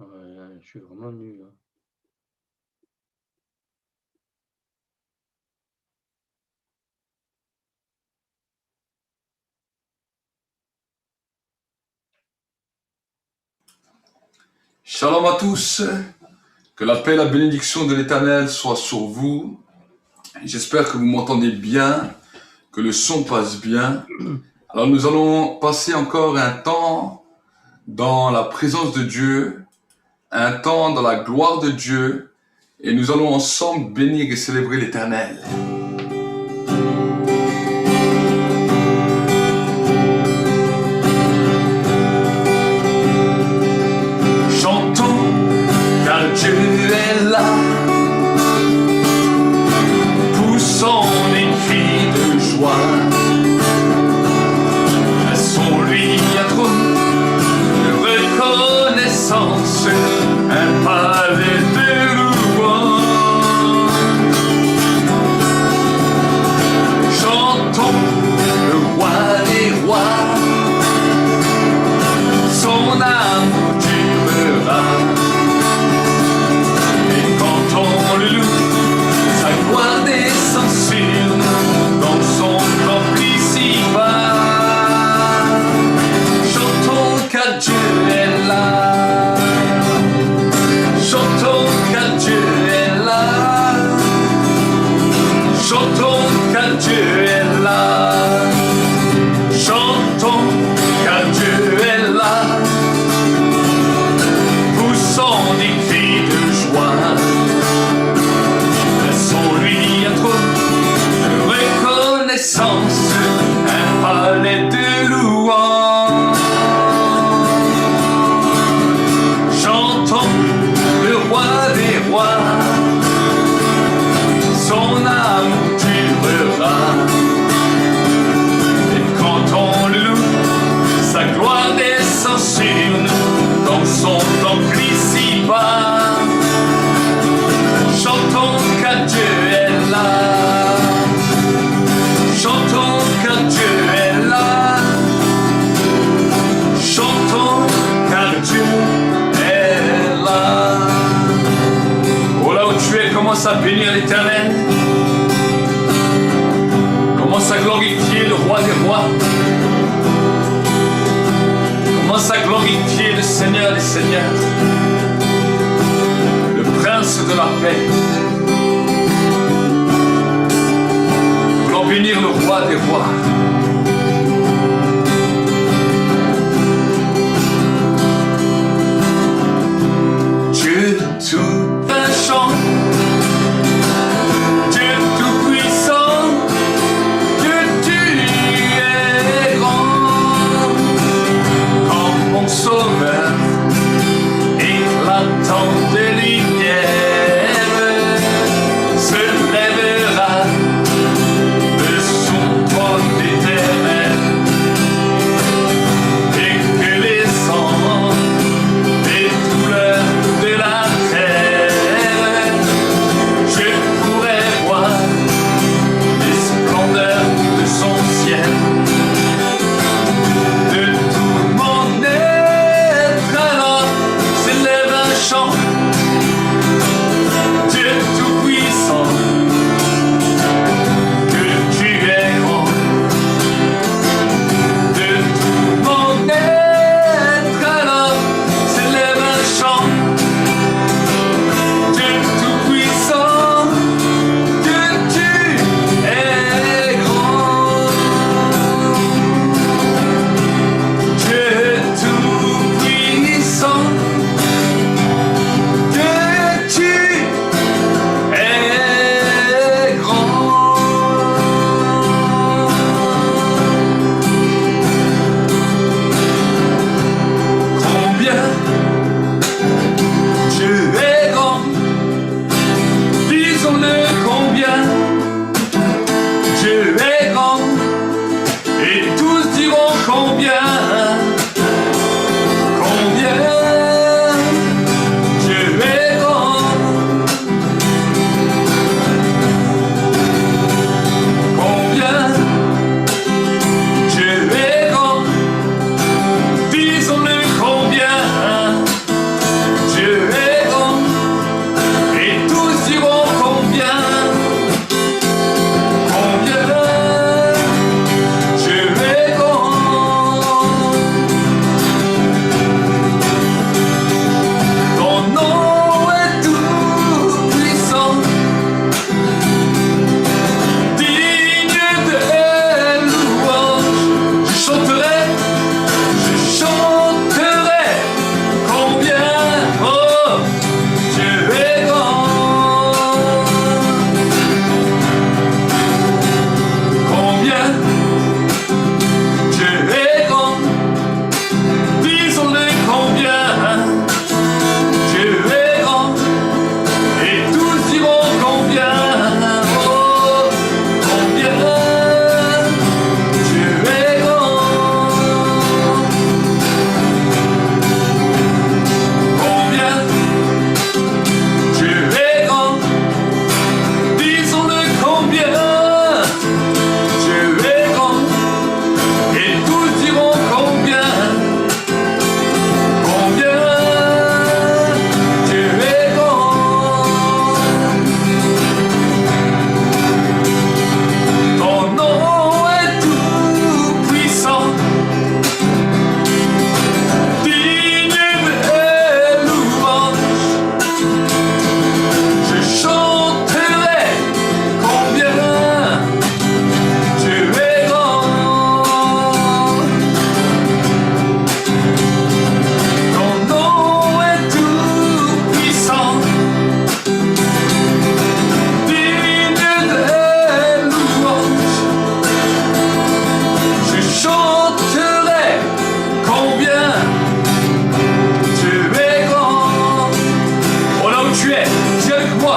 Ouais, je suis vraiment nul, hein. Shalom à tous, que la paix et la bénédiction de l'Éternel soient sur vous. J'espère que vous m'entendez bien, que le son passe bien. Alors nous allons passer encore un temps dans la présence de Dieu, un temps dans la gloire de Dieu, et nous allons ensemble bénir et célébrer l'Éternel. Chantons, car Dieu est là. Poussons des cris de joie. Laissons-lui un trône de reconnaissance, un palais de louange. Chantons le roi des rois, son amour durera. Et quand on le loue, sa gloire descend sur nous dans son temple ici-bas. Chantons car Dieu est là. Chantons car Dieu est là. Chantons car Dieu est là. Chantons car Dieu est là. Poussons des cris de joie. Laissons-lui un trône de reconnaissance, un palais de louange. Chantons le roi des rois, son amour durera. Et quand on le loue, sa gloire descend sur nous dans son temple ici-bas. Chantons car Dieu est là. Chantons car Dieu est là. Chantons car Dieu est là. Oh, là où tu es, commence à bénir l'Éternel. Commence à glorifier le roi des rois. Commence à glorifier le Seigneur des seigneurs, le prince de la paix. Pour bénir le roi des rois. Dieu tout un chant, Dieu tout puissant, Dieu tu es grand, comme mon sauveur, éclatant de lumière, se lèvera de son trône d'éternel.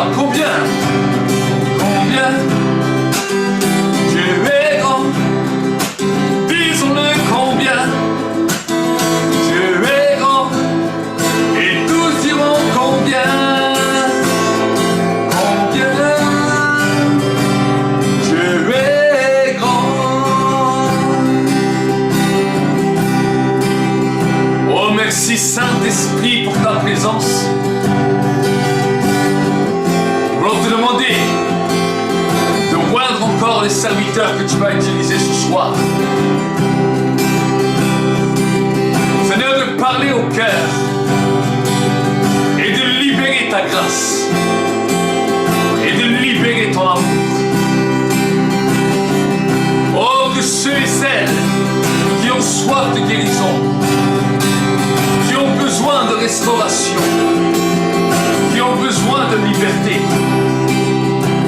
soir. Combien? Combien? Dieu est grand. Disons-le combien. Dieu est grand. Et tous diront combien. Combien? Dieu est grand. Oh, merci Saint-Esprit pour ta présence. Nous voulons te demander de oindre encore les serviteurs que tu vas utiliser ce soir. Seigneur, de parler au cœur et de libérer ta grâce et de libérer ton amour. Oh, que ceux et celles qui ont soif de guérison, qui ont besoin de restauration, qui ont besoin de liberté,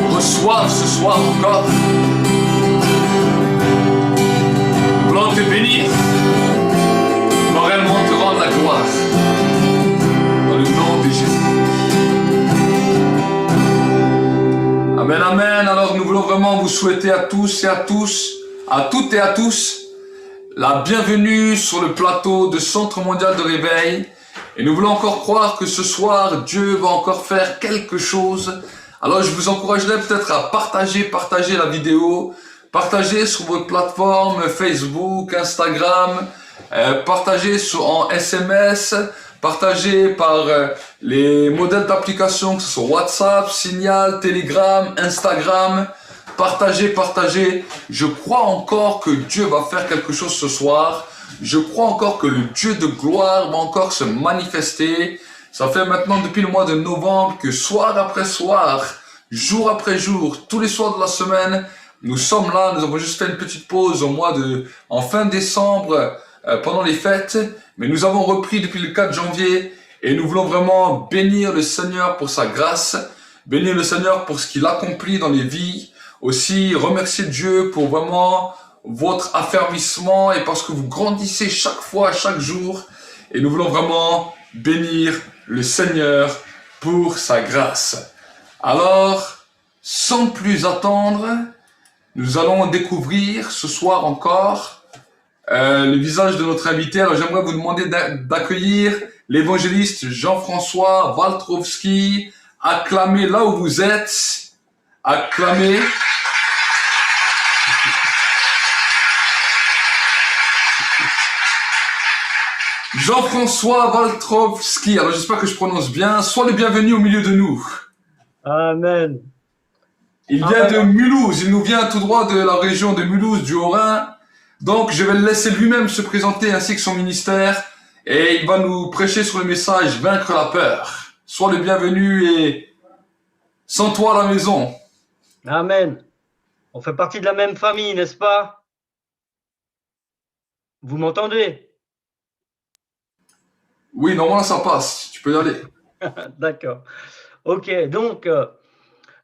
reçoivent ce soir encore. Nous voulons te bénir, nous voulons réellement te rendre la gloire. Dans le nom de Jésus. Amen, amen. Alors nous voulons vraiment vous souhaiter à tous et à tous, à toutes et à tous, la bienvenue sur le plateau de Centre Mondial de Réveil. Et nous voulons encore croire que ce soir, Dieu va encore faire quelque chose. Alors je vous encouragerai peut-être à partager la vidéo, partager sur votre plateforme Facebook, Instagram, partager en SMS, partager par les modèles d'application, que ce soit WhatsApp, Signal, Telegram, Instagram. Partagez. Je crois encore que Dieu va faire quelque chose ce soir. Je crois encore que le Dieu de gloire va encore se manifester. Ça fait maintenant depuis le mois de novembre que soir après soir, jour après jour, tous les soirs de la semaine, nous sommes là. Nous avons juste fait une petite pause en fin décembre pendant les fêtes. Mais nous avons repris depuis le 4 janvier et nous voulons vraiment bénir le Seigneur pour sa grâce, bénir le Seigneur pour ce qu'il accomplit dans les vies. Aussi, remercier Dieu pour vraiment votre affermissement et parce que vous grandissez chaque fois, chaque jour. Et nous voulons vraiment bénir le Seigneur pour sa grâce. Alors, sans plus attendre, nous allons découvrir ce soir encore le visage de notre invité. Alors, j'aimerais vous demander d'accueillir l'évangéliste Jean-François Waltrowski. Acclamez là où vous êtes. Acclamez. Jean-François Waltrowski, alors j'espère que je prononce bien, sois le bienvenu au milieu de nous. Amen. Il vient de Mulhouse, il nous vient tout droit de la région de Mulhouse, du Haut-Rhin. Donc je vais le laisser lui-même se présenter ainsi que son ministère et il va nous prêcher sur le message Vaincre la peur. Sois le bienvenu et sens-toi à la maison. Amen. On fait partie de la même famille, n'est-ce pas? Vous m'entendez? Oui, normalement ça passe, tu peux y aller. D'accord. Ok, donc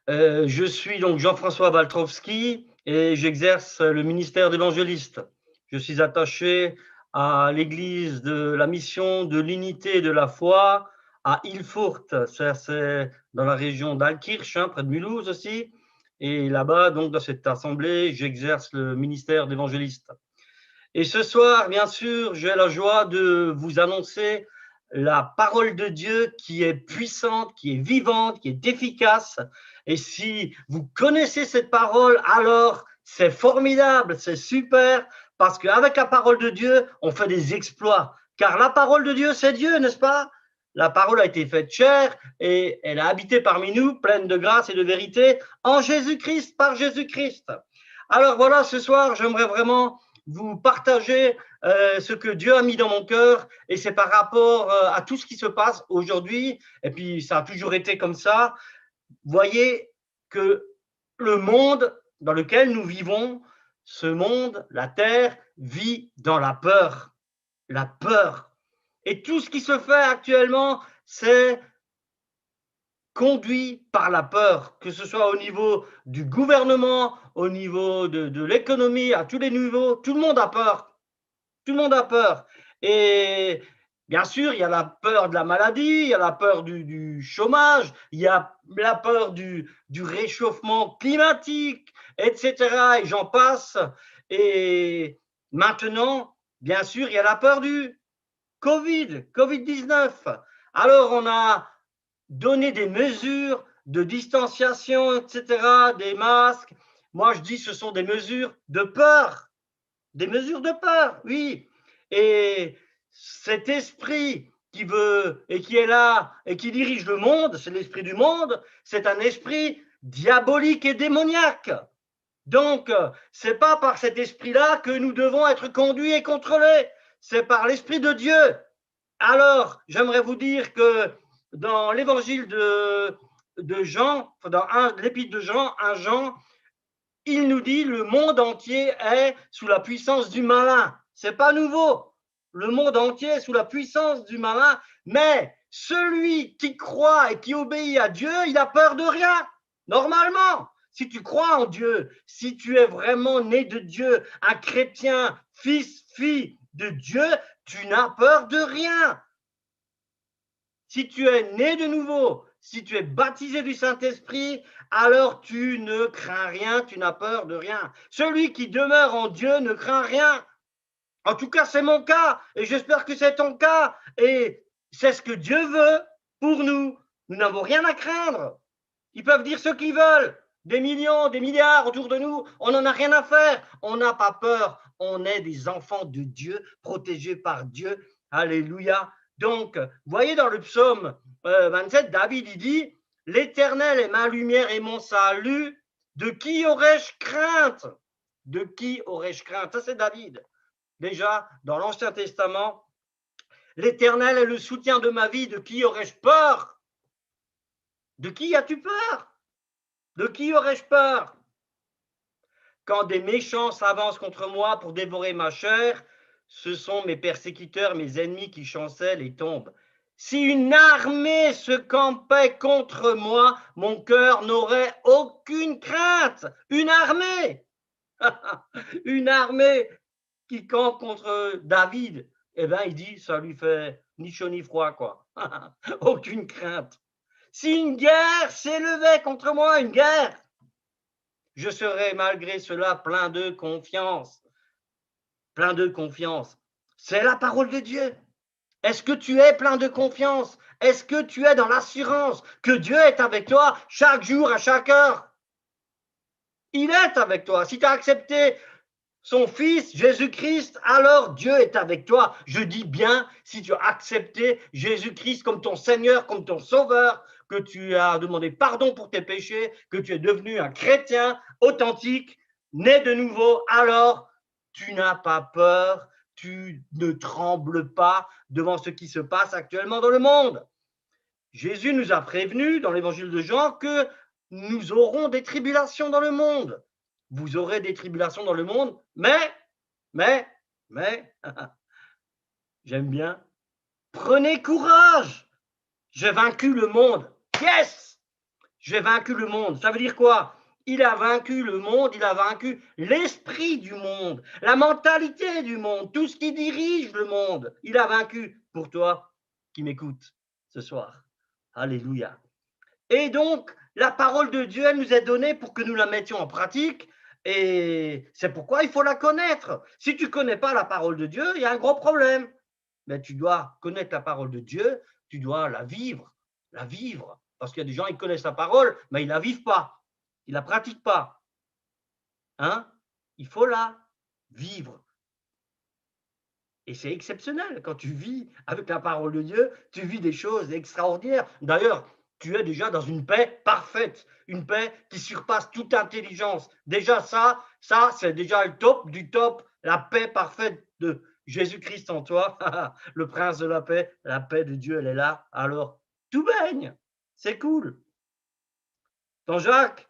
je suis donc Jean-François Waltrowski et j'exerce le ministère d'évangéliste. Je suis attaché à l'église de la mission de l'unité et de la foi à Ilfurt, c'est dans la région d'Alkirch, près de Mulhouse aussi. Et là-bas, donc dans cette assemblée, j'exerce le ministère d'évangéliste. Et ce soir, bien sûr, j'ai la joie de vous annoncer la parole de Dieu qui est puissante, qui est vivante, qui est efficace. Et si vous connaissez cette parole, alors c'est formidable, c'est super, parce qu'avec la parole de Dieu, on fait des exploits. Car la parole de Dieu, c'est Dieu, n'est-ce pas? La parole a été faite chair et elle a habité parmi nous, pleine de grâce et de vérité, en Jésus-Christ, par Jésus-Christ. Alors voilà, ce soir, j'aimerais vraiment vous partager ce que Dieu a mis dans mon cœur et c'est par rapport à tout ce qui se passe aujourd'hui et puis ça a toujours été comme ça. Vous voyez que le monde dans lequel nous vivons, ce monde, la terre, vit dans la peur. La peur. Et tout ce qui se fait actuellement, c'est conduit par la peur, que ce soit au niveau du gouvernement, au niveau de l'économie, à tous les niveaux, tout le monde a peur. Tout le monde a peur. Et Bien sûr, il y a la peur de la maladie, il y a la peur du chômage, il y a la peur du réchauffement climatique, etc. Et j'en passe. Et maintenant, bien sûr, il y a la peur du Covid-19. Alors, on a donné des mesures de distanciation, etc., des masques. Moi, je dis ce sont des mesures de peur. Des mesures de peur, oui. Et cet esprit qui veut et qui est là et qui dirige le monde, c'est l'esprit du monde, c'est un esprit diabolique et démoniaque. Donc, c'est pas par cet esprit-là que nous devons être conduits et contrôlés, c'est par l'esprit de Dieu. Alors, j'aimerais vous dire que dans l'évangile de Jean, dans l'épître de Jean, 1 Jean, il nous dit le monde entier est sous la puissance du malin. C'est pas nouveau. Le monde entier est sous la puissance du malin, mais celui qui croit et qui obéit à Dieu, il a peur de rien. Normalement, si tu crois en Dieu, si tu es vraiment né de Dieu, un chrétien, fils, fille de Dieu, tu n'as peur de rien. Si tu es né de nouveau, si tu es baptisé du Saint-Esprit, alors tu ne crains rien, tu n'as peur de rien. Celui qui demeure en Dieu ne craint rien. En tout cas, c'est mon cas et j'espère que c'est ton cas. Et c'est ce que Dieu veut pour nous. Nous n'avons rien à craindre. Ils peuvent dire ce qu'ils veulent. Des millions, des milliards autour de nous, on n'en a rien à faire. On n'a pas peur. On est des enfants de Dieu, protégés par Dieu. Alléluia. Donc, vous voyez dans le psaume 27, David, il dit, « L'Éternel est ma lumière et mon salut, de qui aurais-je crainte ?» De qui aurais-je crainte? Ça, c'est David. Déjà, dans l'Ancien Testament, « L'Éternel est le soutien de ma vie, de qui aurais-je peur ?» De qui as-tu peur? De qui aurais-je peur? Quand des méchants s'avancent contre moi pour dévorer ma chair, ce sont mes persécuteurs, mes ennemis qui chancellent et tombent. Si une armée se campait contre moi, mon cœur n'aurait aucune crainte. Une armée, une armée qui campe contre David, eh bien, il dit, ça lui fait ni chaud ni froid, quoi. Aucune crainte. Si une guerre s'élevait contre moi, une guerre, je serai malgré cela plein de confiance. Plein de confiance. C'est la parole de Dieu. Est-ce que tu es plein de confiance? Est-ce que tu es dans l'assurance que Dieu est avec toi chaque jour, à chaque heure? Il est avec toi. Si tu as accepté son Fils, Jésus-Christ, alors Dieu est avec toi. Je dis bien, si tu as accepté Jésus-Christ comme ton Seigneur, comme ton Sauveur, que tu as demandé pardon pour tes péchés, que tu es devenu un chrétien authentique, né de nouveau, alors tu n'as pas peur, tu ne trembles pas devant ce qui se passe actuellement dans le monde. Jésus nous a prévenus dans l'évangile de Jean que nous aurons des tribulations dans le monde. Vous aurez des tribulations dans le monde, mais, j'aime bien, prenez courage, j'ai vaincu le monde. Yes, j'ai vaincu le monde. Ça veut dire quoi? Il a vaincu le monde, il a vaincu l'esprit du monde, la mentalité du monde, tout ce qui dirige le monde. Il a vaincu pour toi qui m'écoutes ce soir. Alléluia. Et donc, la parole de Dieu, elle nous est donnée pour que nous la mettions en pratique. Et c'est pourquoi il faut la connaître. Si tu ne connais pas la parole de Dieu, il y a un gros problème. Mais tu dois connaître la parole de Dieu, tu dois la vivre. La vivre. Parce qu'il y a des gens, ils connaissent la parole, mais ils ne la vivent pas. Ils ne la pratiquent pas. Hein? Il faut la vivre. Et c'est exceptionnel. Quand tu vis avec la parole de Dieu, tu vis des choses extraordinaires. D'ailleurs, tu es déjà dans une paix parfaite, une paix qui surpasse toute intelligence. Déjà ça c'est déjà le top du top, la paix parfaite de Jésus-Christ en toi, le prince de la paix de Dieu, elle est là. Alors, tout baigne, c'est cool. Dans Jacques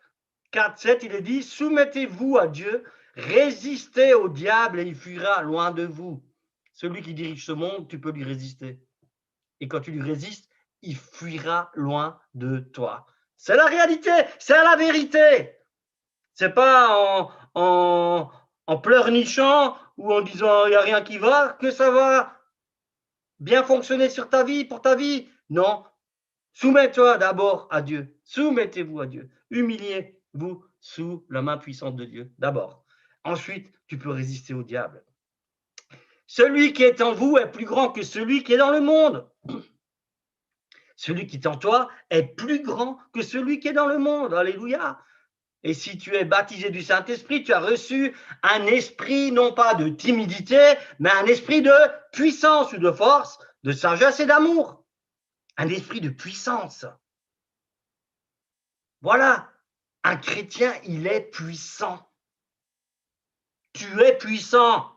4, 7, il est dit, soumettez-vous à Dieu, résistez au diable et il fuira loin de vous. Celui qui dirige ce monde, tu peux lui résister. Et quand tu lui résistes, il fuira loin de toi. C'est la réalité, c'est la vérité. C'est pas en pleurnichant ou en disant il n'y a rien qui va que ça va bien fonctionner sur ta vie, pour ta vie? Non. Soumets-toi d'abord à Dieu. Soumettez-vous à Dieu. Humiliez-vous sous la main puissante de Dieu, d'abord. Ensuite, tu peux résister au diable. Celui qui est en vous est plus grand que celui qui est dans le monde. Celui qui est en toi est plus grand que celui qui est dans le monde. Alléluia. Et si tu es baptisé du Saint-Esprit, tu as reçu un esprit, non pas de timidité, mais un esprit de puissance ou de force, de sagesse et d'amour. Un esprit de puissance. Voilà, un chrétien, il est puissant. Tu es puissant.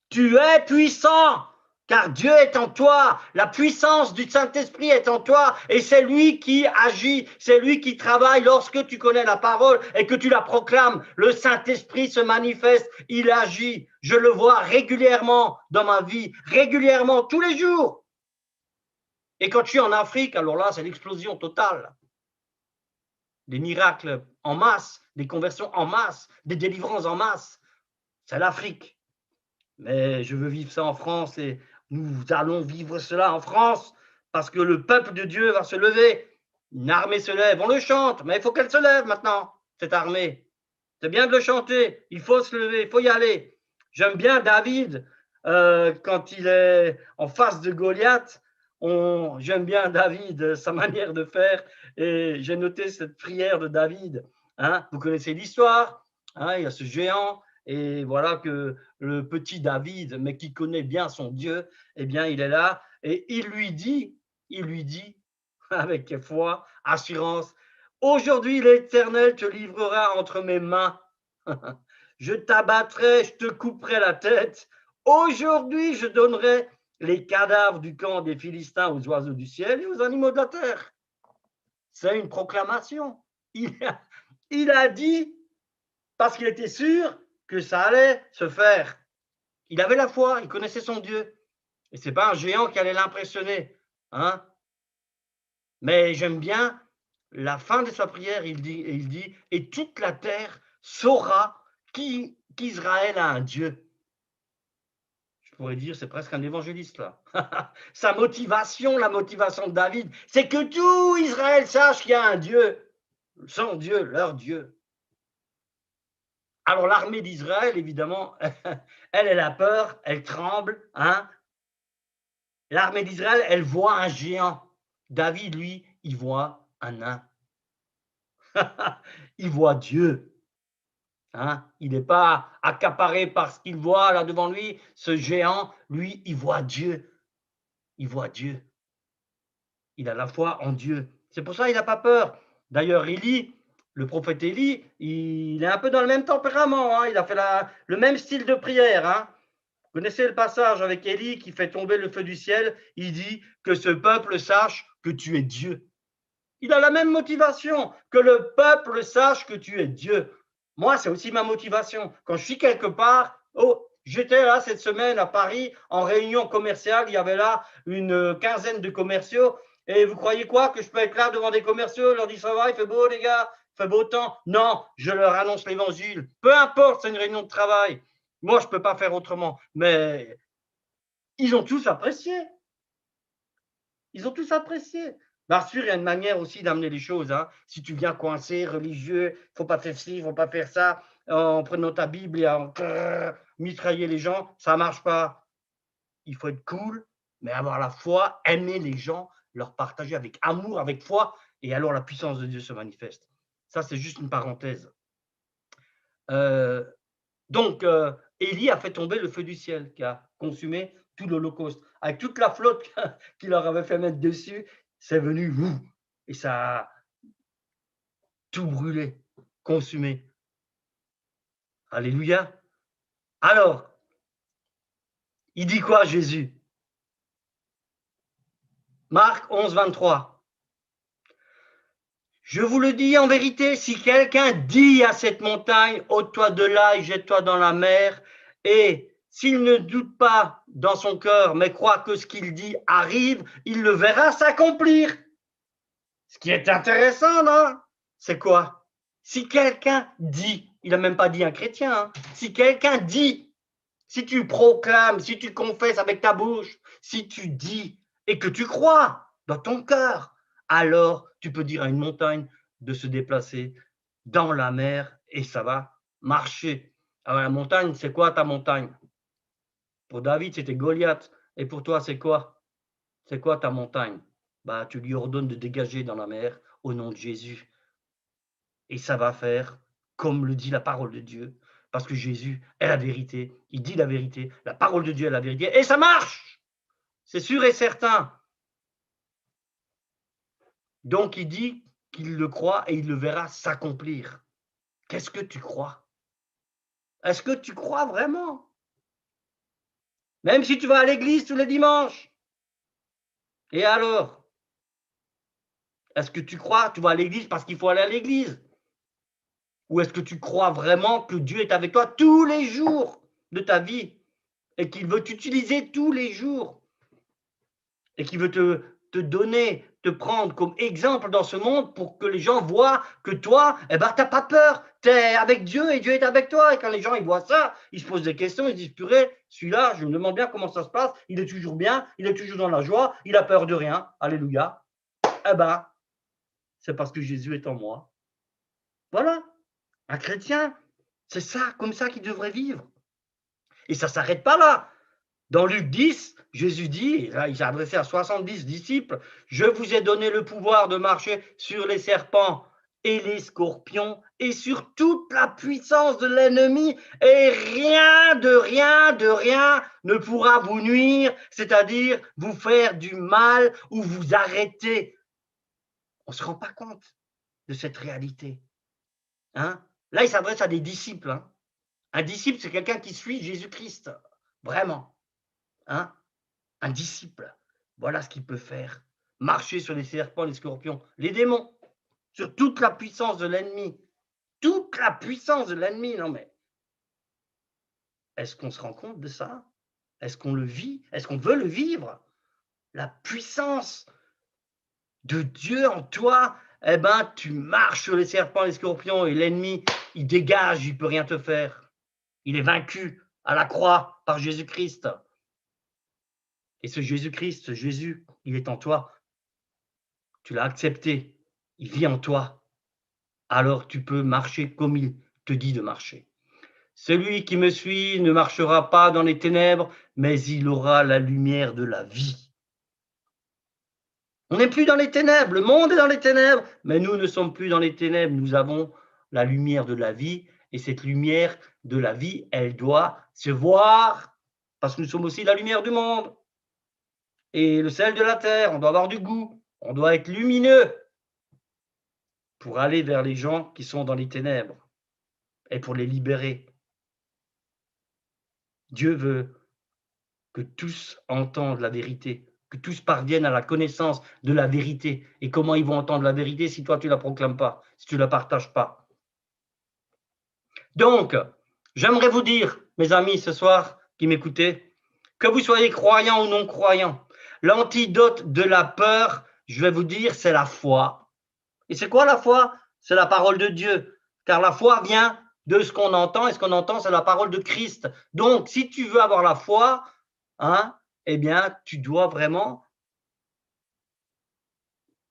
Tu es puissant. Car Dieu est en toi, la puissance du Saint-Esprit est en toi, et c'est lui qui agit, c'est lui qui travaille lorsque tu connais la parole et que tu la proclames. Le Saint-Esprit se manifeste, il agit. Je le vois régulièrement dans ma vie, régulièrement, tous les jours. Et quand je suis en Afrique, alors là, c'est l'explosion totale. Des miracles en masse, des conversions en masse, des délivrances en masse. C'est l'Afrique. Mais je veux vivre ça en France et nous allons vivre cela en France parce que le peuple de Dieu va se lever. Une armée se lève, on le chante, mais il faut qu'elle se lève maintenant, cette armée. C'est bien de le chanter, il faut se lever, il faut y aller. J'aime bien David quand il est en face de Goliath. J'aime bien David, sa manière de faire, et j'ai noté cette prière de David. Hein, vous connaissez l'histoire, hein, il y a ce géant, et voilà que le petit David, mais qui connaît bien son Dieu, eh bien, il est là et il lui dit avec foi, assurance, aujourd'hui l'Éternel te livrera entre mes mains. Je t'abattrai, je te couperai la tête. Aujourd'hui, je donnerai les cadavres du camp des Philistins aux oiseaux du ciel et aux animaux de la terre. C'est une proclamation. Il a dit, parce qu'il était sûr que ça allait se faire. Il avait la foi, il connaissait son Dieu. Et ce n'est pas un géant qui allait l'impressionner. Hein? Mais j'aime bien la fin de sa prière, il dit, et toute la terre saura qu'Israël a un Dieu. Je pourrais dire, c'est presque un évangéliste là. Sa motivation, la motivation de David, c'est que tout Israël sache qu'il y a un Dieu, son Dieu, leur Dieu. Alors l'armée d'Israël, évidemment, elle a peur, elle tremble. Hein. L'armée d'Israël, elle voit un géant. David, lui, il voit un nain. Il voit Dieu. Hein. Il n'est pas accaparé par ce qu'il voit là devant lui. Ce géant, lui, il voit Dieu. Il voit Dieu. Il a la foi en Dieu. C'est pour ça qu'il n'a pas peur. D'ailleurs, Élie, le prophète Élie, il est un peu dans le même tempérament. Hein. Il a fait le même style de prière. Hein. Vous connaissez le passage avec Élie qui fait tomber le feu du ciel. Il dit que ce peuple sache que tu es Dieu. Il a la même motivation, que le peuple sache que tu es Dieu. Moi, c'est aussi ma motivation. Quand je suis quelque part, j'étais là cette semaine à Paris en réunion commerciale. Il y avait là une quinzaine de commerciaux. Et vous croyez quoi? Que je peux être là devant des commerciaux, leur dire ça va, il fait beau les gars, il fait beau temps? Non, je leur annonce l'évangile. Peu importe, c'est une réunion de travail. Moi, je ne peux pas faire autrement. Mais ils ont tous apprécié. Ils ont tous apprécié. Bien sûr, il y a une manière aussi d'amener les choses. Hein. Si tu viens coincé, religieux, il ne faut pas faire ci, il ne faut pas faire ça, en prenant ta Bible et en mitrailler les gens, ça ne marche pas. Il faut être cool, mais avoir la foi, aimer les gens, leur partager avec amour, avec foi, et alors la puissance de Dieu se manifeste. Ça, c'est juste une parenthèse. Donc, Élie a fait tomber le feu du ciel qui a consumé tout l'Holocauste. Avec toute la flotte qu'il leur avait fait mettre dessus, c'est venu, et ça a tout brûlé, consumé. Alléluia. Alors, il dit quoi Jésus? Marc 11, 23. Je vous le dis en vérité, si quelqu'un dit à cette montagne, ôte-toi de là et jette-toi dans la mer, et s'il ne doute pas dans son cœur, mais croit que ce qu'il dit arrive, il le verra s'accomplir. Ce qui est intéressant, non? C'est quoi? Si quelqu'un dit, il n'a même pas dit un chrétien, hein, si quelqu'un dit, si tu proclames, si tu confesses avec ta bouche, Si tu dis et que tu crois dans ton cœur, alors tu peux dire à une montagne de se déplacer dans la mer et ça va marcher. Alors la montagne, c'est quoi ta montagne? Pour David, c'était Goliath. Et pour toi, c'est quoi? C'est quoi ta montagne? Bah, tu lui ordonnes de dégager dans la mer au nom de Jésus. Et ça va faire comme le dit la parole de Dieu. Parce que Jésus est la vérité. Il dit la vérité. La parole de Dieu est la vérité. Et ça marche! C'est sûr et certain. Donc, il dit qu'il le croit et il le verra s'accomplir. Qu'est-ce que tu crois? Est-ce que tu crois vraiment? Même si tu vas à l'église tous les dimanches. Et alors? Est-ce que tu crois? Tu vas à l'église parce qu'il faut aller à l'église? Ou est-ce que tu crois vraiment que Dieu est avec toi tous les jours de ta vie et qu'il veut t'utiliser tous les jours et qu'il veut te donner, te prendre comme exemple dans ce monde pour que les gens voient que toi, tu n'as pas peur, tu es avec Dieu et Dieu est avec toi. Et quand les gens ils voient ça, ils se posent des questions, ils disent, purée, celui-là, je me demande bien comment ça se passe, il est toujours bien, il est toujours dans la joie, il a peur de rien, alléluia. C'est parce que Jésus est en moi. Voilà, un chrétien, c'est ça, comme ça qu'il devrait vivre. Et ça ne s'arrête pas là. Dans Luc 10, Jésus dit, et là il s'est adressé à 70 disciples, je vous ai donné le pouvoir de marcher sur les serpents et les scorpions et sur toute la puissance de l'ennemi et rien ne pourra vous nuire, c'est-à-dire vous faire du mal ou vous arrêter. On ne se rend pas compte de cette réalité. Hein? Là, il s'adresse à des disciples. Hein? Un disciple, c'est quelqu'un qui suit Jésus-Christ, vraiment. Hein? Un disciple, voilà ce qu'il peut faire. Marcher sur les serpents, les scorpions, les démons, sur toute la puissance de l'ennemi. Toute la puissance de l'ennemi, non mais. Est-ce qu'on se rend compte de ça? Est-ce qu'on le vit? Est-ce qu'on veut le vivre? La puissance de Dieu en toi, eh ben, tu marches sur les serpents, les scorpions et l'ennemi, il dégage, il ne peut rien te faire. Il est vaincu à la croix par Jésus-Christ. Et ce Jésus-Christ, ce Jésus, il est en toi. Tu l'as accepté. Il vit en toi. Alors tu peux marcher comme il te dit de marcher. Celui qui me suit ne marchera pas dans les ténèbres, mais il aura la lumière de la vie. On n'est plus dans les ténèbres, le monde est dans les ténèbres, mais nous ne sommes plus dans les ténèbres, nous avons la lumière de la vie, et cette lumière de la vie, elle doit se voir, parce que nous sommes aussi la lumière du monde, et le sel de la terre, on doit avoir du goût, on doit être lumineux pour aller vers les gens qui sont dans les ténèbres, et pour les libérer. Dieu veut que tous entendent la vérité, que tous parviennent à la connaissance de la vérité. Et comment ils vont entendre la vérité si toi, tu ne la proclames pas, si tu ne la partages pas? Donc, j'aimerais vous dire, mes amis, ce soir, qui m'écoutez, que vous soyez croyants ou non croyants, l'antidote de la peur, je vais vous dire, c'est la foi. Et c'est quoi la foi? C'est la parole de Dieu. Car la foi vient de ce qu'on entend, et ce qu'on entend, c'est la parole de Christ. Donc, si tu veux avoir la foi, hein, eh bien, tu dois vraiment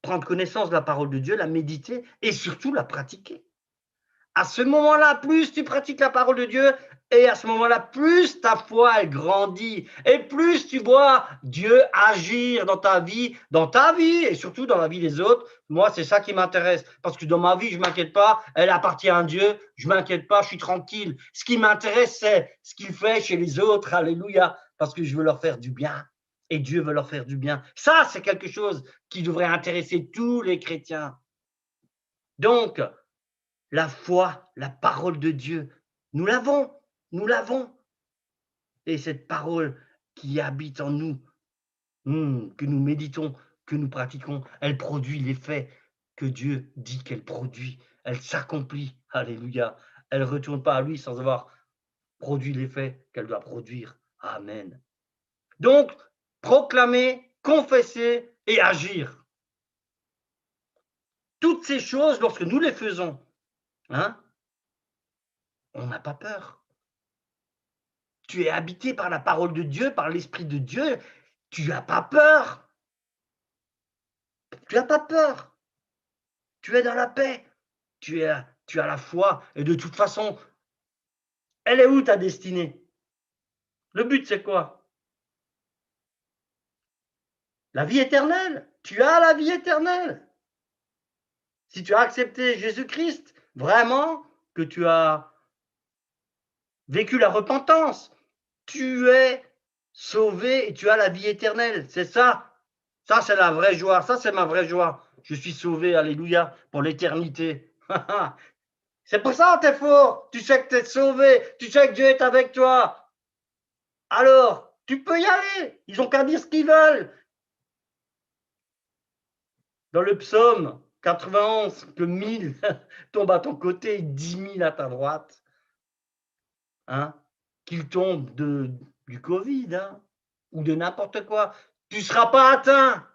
prendre connaissance de la parole de Dieu, la méditer et surtout la pratiquer. À ce moment-là, plus tu pratiques la parole de Dieu, et à ce moment-là, plus ta foi elle grandit, et plus tu vois Dieu agir dans ta vie, et surtout dans la vie des autres. Moi, c'est ça qui m'intéresse, parce que dans ma vie, je ne m'inquiète pas, elle appartient à Dieu, je ne m'inquiète pas, je suis tranquille. Ce qui m'intéresse, c'est ce qu'il fait chez les autres, alléluia, parce que je veux leur faire du bien, et Dieu veut leur faire du bien. Ça, c'est quelque chose qui devrait intéresser tous les chrétiens. Donc, la foi, la parole de Dieu, nous l'avons. Et cette parole qui habite en nous, que nous méditons, que nous pratiquons, elle produit l'effet que Dieu dit qu'elle produit. Elle s'accomplit. Alléluia. Elle ne retourne pas à lui sans avoir produit l'effet qu'elle doit produire. Amen. Donc, proclamer, confesser et agir. Toutes ces choses, lorsque nous les faisons, hein, on n'a pas peur. Tu es habité par la parole de Dieu, par l'Esprit de Dieu. tu n'as pas peur. Tu n'as pas peur. Tu es dans la paix. Tu as la foi. Et de toute façon, elle est où ta destinée? Le but, c'est quoi? La vie éternelle. Tu as la vie éternelle. Si tu as accepté Jésus-Christ, vraiment, que tu as vécu la repentance, tu es sauvé et tu as la vie éternelle. C'est ça. Ça, c'est la vraie joie. Ça, c'est ma vraie joie. Je suis sauvé, alléluia, pour l'éternité. C'est pour ça que tu es fort. Tu sais que tu es sauvé. Tu sais que Dieu est avec toi. Alors, tu peux y aller. Ils n'ont qu'à dire ce qu'ils veulent. Dans le psaume 91, que 1000 tombent à ton côté et 10 000 à ta droite. Hein, qu'il tombe du Covid, hein, ou de n'importe quoi, tu ne seras pas atteint.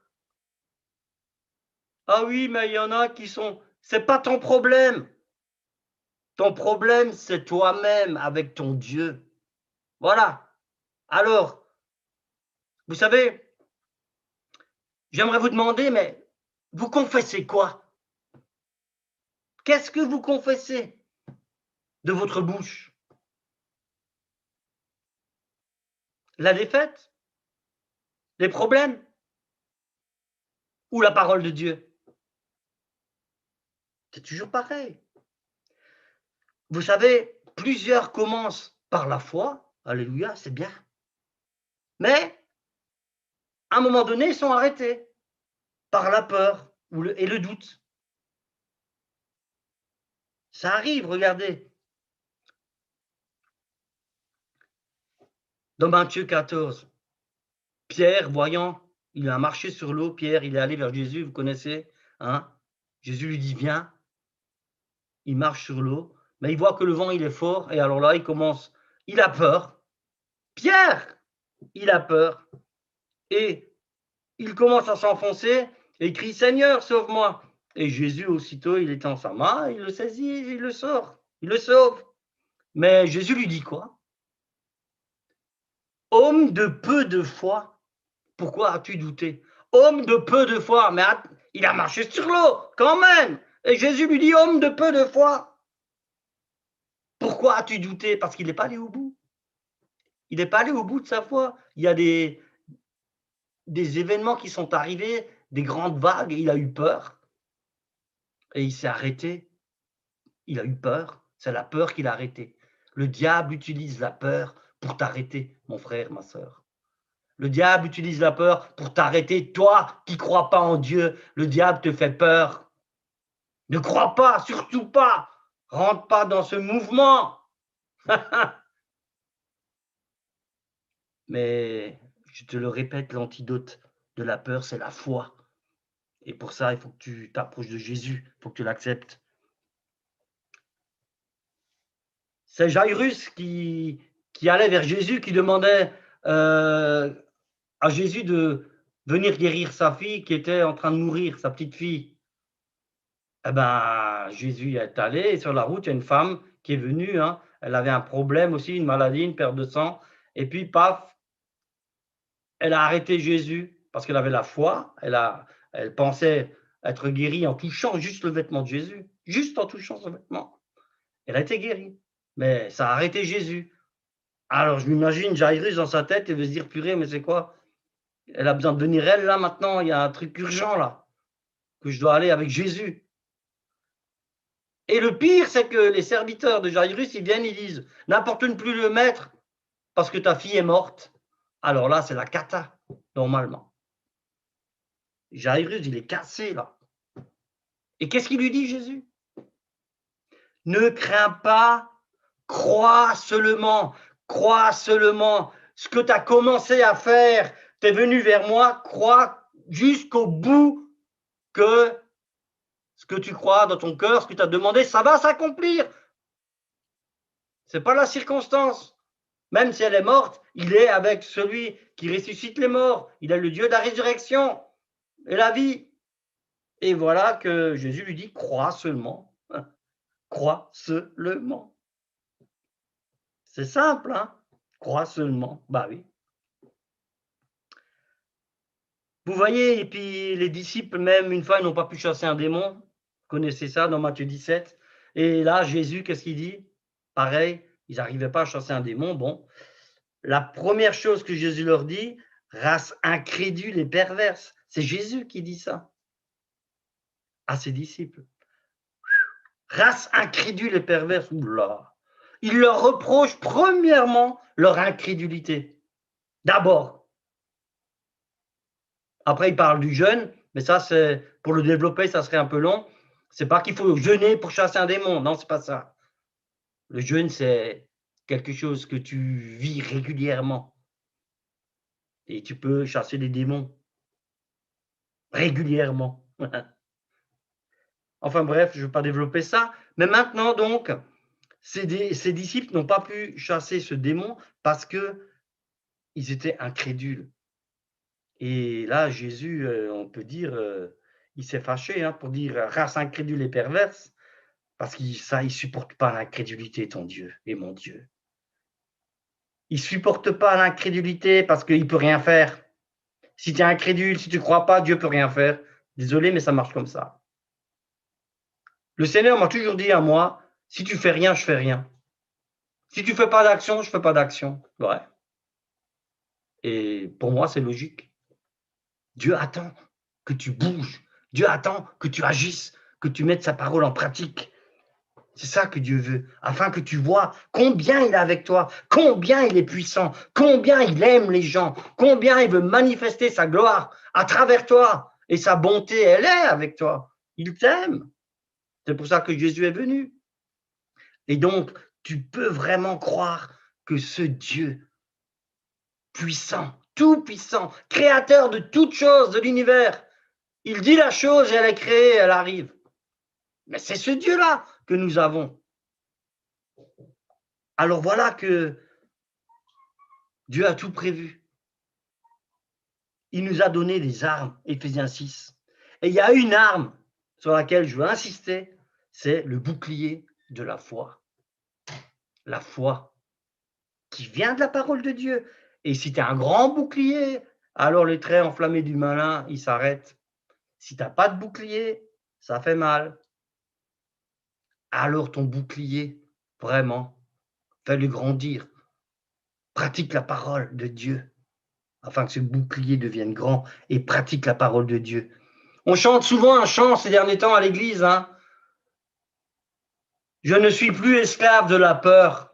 Ah oui, mais il y en a qui sont... C'est pas ton problème. Ton problème, c'est toi-même avec ton Dieu. Voilà. Alors, vous savez, j'aimerais vous demander, mais vous confessez quoi? Qu'est-ce que vous confessez de votre bouche? La défaite? Les problèmes? Ou la parole de Dieu? C'est toujours pareil. Vous savez, plusieurs commencent par la foi, alléluia, c'est bien. Mais, à un moment donné, ils sont arrêtés par la peur et le doute. Ça arrive, regardez. Dans Matthieu 14, Pierre, voyant, il a marché sur l'eau, Pierre, il est allé vers Jésus, vous connaissez, hein? Jésus lui dit, viens. Il marche sur l'eau, mais il voit que le vent, il est fort, et alors là, il a peur. Pierre, il a peur. Et il commence à s'enfoncer et crie, Seigneur, sauve-moi. Et Jésus, aussitôt, il étend sa main, il le saisit, il le sort, il le sauve. Mais Jésus lui dit quoi? Homme de peu de foi, pourquoi as-tu douté? Homme de peu de foi, mais il a marché sur l'eau, quand même. Et Jésus lui dit, homme de peu de foi, pourquoi as-tu douté? Parce qu'il n'est pas allé au bout. Il n'est pas allé au bout de sa foi. Il y a des événements qui sont arrivés, des grandes vagues, et il a eu peur. Et il s'est arrêté. Il a eu peur. C'est la peur qui l'a arrêté. Le diable utilise la peur pour t'arrêter, mon frère, ma sœur. Le diable utilise la peur pour t'arrêter. Toi qui ne crois pas en Dieu, le diable te fait peur. Ne crois pas, surtout pas. Rentre pas dans ce mouvement. Mais je te le répète, l'antidote de la peur, c'est la foi. Et pour ça, il faut que tu t'approches de Jésus, il faut que tu l'acceptes. C'est Jairus qui allait vers Jésus, qui demandait à Jésus de venir guérir sa fille qui était en train de mourir, sa petite fille. Eh ben, Jésus est allé et sur la route, il y a une femme qui est venue. Hein, elle avait un problème aussi, une maladie, une perte de sang. Et puis, paf, elle a arrêté Jésus parce qu'elle avait la foi. Elle pensait être guérie en touchant juste le vêtement de Jésus, juste en touchant ce vêtement. Elle a été guérie, mais ça a arrêté Jésus. Alors, je m'imagine Jairus dans sa tête, il veut se dire, purée, mais c'est quoi? Elle a besoin de venir, elle, là, maintenant, il y a un truc urgent, là, que je dois aller avec Jésus. Et le pire, c'est que les serviteurs de Jairus, ils viennent, ils disent, n'importune plus le maître, parce que ta fille est morte. Alors là, c'est la cata, normalement. Jairus, il est cassé, là. Et qu'est-ce qu'il lui dit, Jésus? Ne crains pas, crois seulement, crois seulement. Ce que tu as commencé à faire, tu es venu vers moi, crois jusqu'au bout que ce que tu crois dans ton cœur, ce que tu as demandé, ça va s'accomplir. Ce n'est pas la circonstance. Même si elle est morte, il est avec celui qui ressuscite les morts. Il est le Dieu de la résurrection et la vie. Et voilà que Jésus lui dit, crois seulement. Crois seulement. C'est simple, hein? Crois seulement. Bah oui. Vous voyez, et puis les disciples, même une fois, ils n'ont pas pu chasser un démon. Vous connaissez ça dans Matthieu 17. Et là, Jésus, qu'est-ce qu'il dit? Pareil, ils n'arrivaient pas à chasser un démon. Bon, la première chose que Jésus leur dit, race incrédule et perverse. C'est Jésus qui dit ça à ses disciples. Race incrédule et perverse. Oula. Il leur reproche premièrement leur incrédulité. D'abord. Après, il parle du jeûne, mais ça, c'est pour le développer, ça serait un peu long. C'est pas qu'il faut jeûner pour chasser un démon. Non, c'est pas ça. Le jeûne, c'est quelque chose que tu vis régulièrement. Et tu peux chasser des démons régulièrement. Enfin bref, je ne vais pas développer ça. Mais maintenant, donc, ces disciples n'ont pas pu chasser ce démon parce qu'ils étaient incrédules. Et là, Jésus, on peut dire, il s'est fâché pour dire race incrédule et perverse, parce qu'il ne supporte pas l'incrédulité, ton Dieu et mon Dieu. Il ne supporte pas l'incrédulité parce qu'il ne peut rien faire. Si tu es incrédule, si tu ne crois pas, Dieu ne peut rien faire. Désolé, mais ça marche comme ça. Le Seigneur m'a toujours dit à moi, si tu fais rien, je fais rien. Si tu ne fais pas d'action, je ne fais pas d'action. Ouais. Et pour moi, c'est logique. Dieu attend que tu bouges. Dieu attend que tu agisses, que tu mettes sa parole en pratique. C'est ça que Dieu veut, afin que tu vois combien il est avec toi, combien il est puissant, combien il aime les gens, combien il veut manifester sa gloire à travers toi. Et sa bonté, elle est avec toi. Il t'aime. C'est pour ça que Jésus est venu. Et donc, tu peux vraiment croire que ce Dieu puissant, tout puissant, créateur de toutes choses de l'univers, il dit la chose et elle est créée, elle arrive. Mais c'est ce Dieu-là que nous avons. Alors voilà que Dieu a tout prévu. Il nous a donné des armes, Éphésiens 6. Et il y a une arme sur laquelle je veux insister, c'est le bouclier de la foi. La foi qui vient de la parole de Dieu. Et si tu as un grand bouclier, alors les traits enflammés du malin, ils s'arrêtent. Si tu n'as pas de bouclier, ça fait mal. Alors ton bouclier, vraiment, fais-le grandir. Pratique la parole de Dieu, afin que ce bouclier devienne grand et pratique la parole de Dieu. On chante souvent un chant ces derniers temps à l'église. Je ne suis plus esclave de la peur.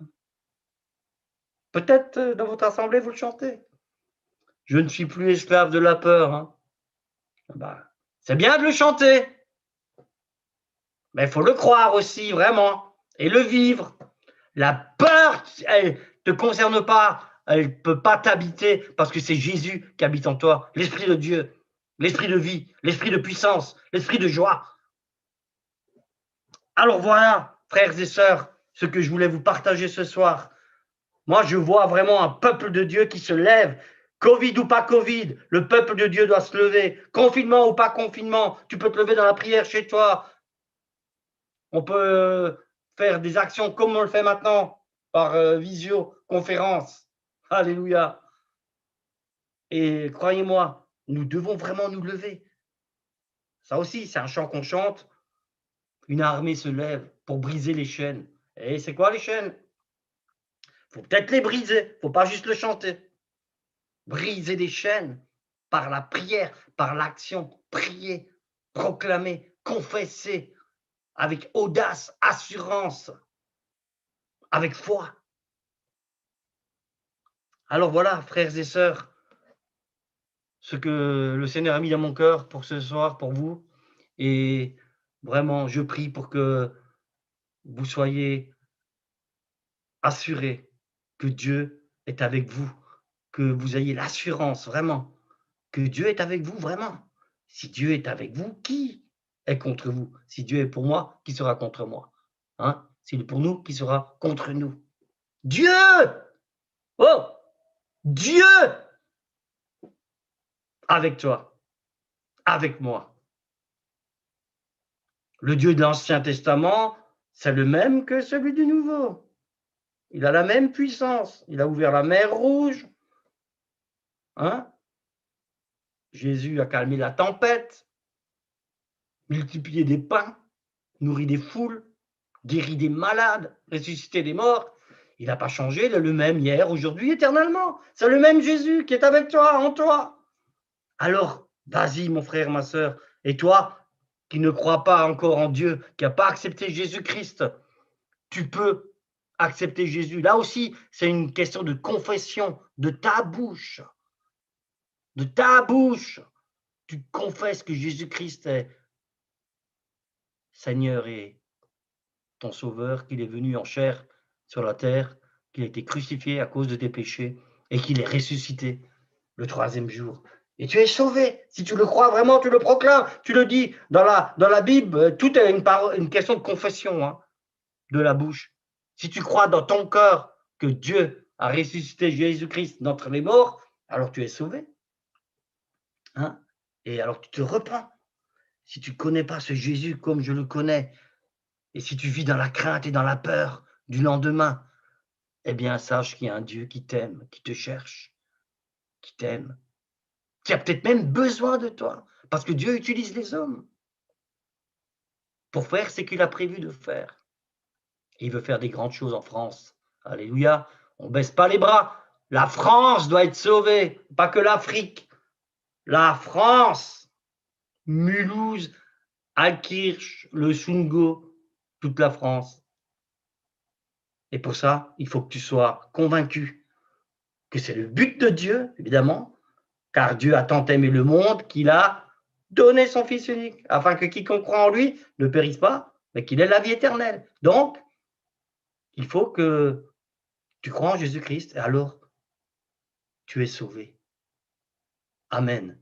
Peut-être dans votre assemblée, vous le chantez. Je ne suis plus esclave de la peur. C'est bien de le chanter, mais il faut le croire aussi, vraiment, et le vivre. La peur, elle ne te concerne pas, elle ne peut pas t'habiter parce que c'est Jésus qui habite en toi, l'Esprit de Dieu, l'Esprit de vie, l'Esprit de puissance, l'Esprit de joie. Alors voilà, frères et sœurs, ce que je voulais vous partager ce soir. Moi, je vois vraiment un peuple de Dieu qui se lève. Covid ou pas Covid, le peuple de Dieu doit se lever. Confinement ou pas confinement, tu peux te lever dans la prière chez toi. On peut faire des actions comme on le fait maintenant, par visioconférence. Alléluia. Et croyez-moi, nous devons vraiment nous lever. Ça aussi, c'est un chant qu'on chante. Une armée se lève pour briser les chaînes. Et c'est quoi les chaînes? Il faut peut-être les briser, il ne faut pas juste le chanter. Briser des chaînes par la prière, par l'action. Prier, proclamer, confesser, avec audace, assurance, avec foi. Alors voilà, frères et sœurs, ce que le Seigneur a mis dans mon cœur pour ce soir, pour vous. Et vraiment, je prie pour que vous soyez assurés que Dieu est avec vous, que vous ayez l'assurance vraiment que Dieu est avec vous vraiment. Si Dieu est avec vous, qui est contre vous? Si Dieu est pour moi, qui sera contre moi? S'il est pour nous, qui sera contre nous? Dieu! Oh! Dieu! Avec toi, avec moi. Le Dieu de l'Ancien Testament, c'est le même que celui du Nouveau. Il a la même puissance. Il a ouvert la mer Rouge. Jésus a calmé la tempête, multiplié des pains, nourri des foules, guéri des malades, ressuscité des morts. Il n'a pas changé, il est le même hier, aujourd'hui, éternellement. C'est le même Jésus qui est avec toi, en toi. Alors, vas-y, mon frère, ma sœur. Et toi, qui ne crois pas encore en Dieu, qui n'a pas accepté Jésus-Christ, tu peux accepter Jésus. Là aussi, c'est une question de confession de ta bouche. De ta bouche. Tu confesses que Jésus-Christ est Seigneur et ton Sauveur, qu'il est venu en chair sur la terre, qu'il a été crucifié à cause de tes péchés et qu'il est ressuscité le troisième jour. Et tu es sauvé. Si tu le crois vraiment, tu le proclames, tu le dis. Dans la Bible, tout est une question de confession, hein, de la bouche. Si tu crois dans ton cœur que Dieu a ressuscité Jésus-Christ d'entre les morts, alors tu es sauvé. Hein? Et alors tu te repens. Si tu ne connais pas ce Jésus comme je le connais, et si tu vis dans la crainte et dans la peur du lendemain, eh bien, sache qu'il y a un Dieu qui t'aime, qui te cherche, qui t'aime, qui a peut-être même besoin de toi, parce que Dieu utilise les hommes pour faire ce qu'il a prévu de faire. Et il veut faire des grandes choses en France. Alléluia. On ne baisse pas les bras. La France doit être sauvée, pas que l'Afrique. La France, Mulhouse, Alkirch, le Sungo, toute la France. Et pour ça, il faut que tu sois convaincu que c'est le but de Dieu, évidemment, car Dieu a tant aimé le monde qu'il a donné son Fils unique, afin que quiconque croit en lui ne périsse pas, mais qu'il ait la vie éternelle. Donc, il faut que tu crois en Jésus-Christ, et alors tu es sauvé. Amen.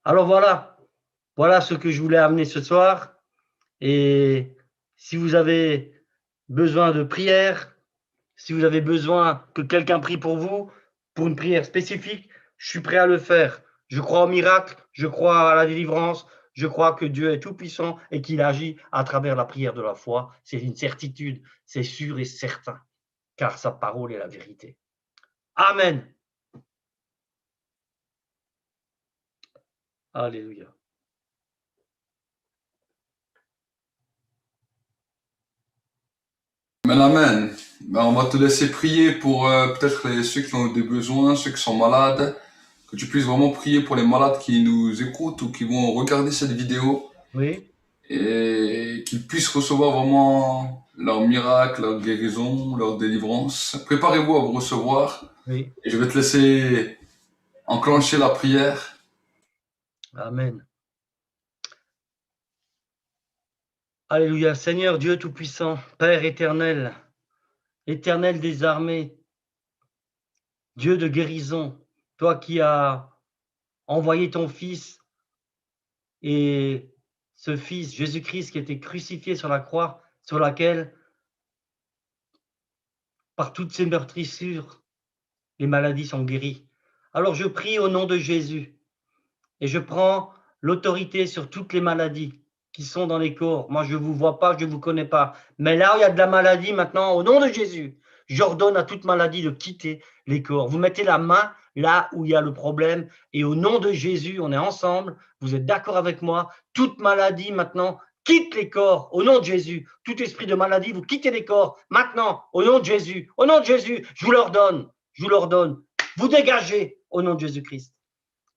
Alors voilà ce que je voulais amener ce soir. Et si vous avez besoin de prière, si vous avez besoin que quelqu'un prie pour vous, pour une prière spécifique, je suis prêt à le faire. Je crois au miracle, je crois à la délivrance, je crois que Dieu est tout-puissant et qu'il agit à travers la prière de la foi. C'est une certitude, c'est sûr et certain, car sa parole est la vérité. Amen. Alléluia. Amen, amen. Ben, on va te laisser prier pour peut-être ceux qui ont des besoins, ceux qui sont malades, que tu puisses vraiment prier pour les malades qui nous écoutent ou qui vont regarder cette vidéo Oui. et qu'ils puissent recevoir vraiment leur miracle, leur guérison, leur délivrance. Préparez-vous à vous recevoir Oui. et je vais te laisser enclencher la prière. Amen. Alléluia. Seigneur Dieu Tout-Puissant, Père éternel, éternel des armées, Dieu de guérison, toi qui as envoyé ton Fils et ce Fils, Jésus-Christ, qui a été crucifié sur la croix, sur laquelle, par toutes ces meurtrissures, les maladies sont guéries. Alors je prie au nom de Jésus et je prends l'autorité sur toutes les maladies qui sont dans les corps. Moi, je ne vous vois pas, je ne vous connais pas. Mais là où il y a de la maladie maintenant, au nom de Jésus, j'ordonne à toute maladie de quitter les corps. Vous mettez la main là où il y a le problème et au nom de Jésus, on est ensemble. Vous êtes d'accord avec moi? Toute maladie maintenant quitte les corps au nom de Jésus. Tout esprit de maladie, vous quittez les corps maintenant au nom de Jésus. Au nom de Jésus, je vous l'ordonne. Je vous l'ordonne. Vous dégagez au nom de Jésus-Christ.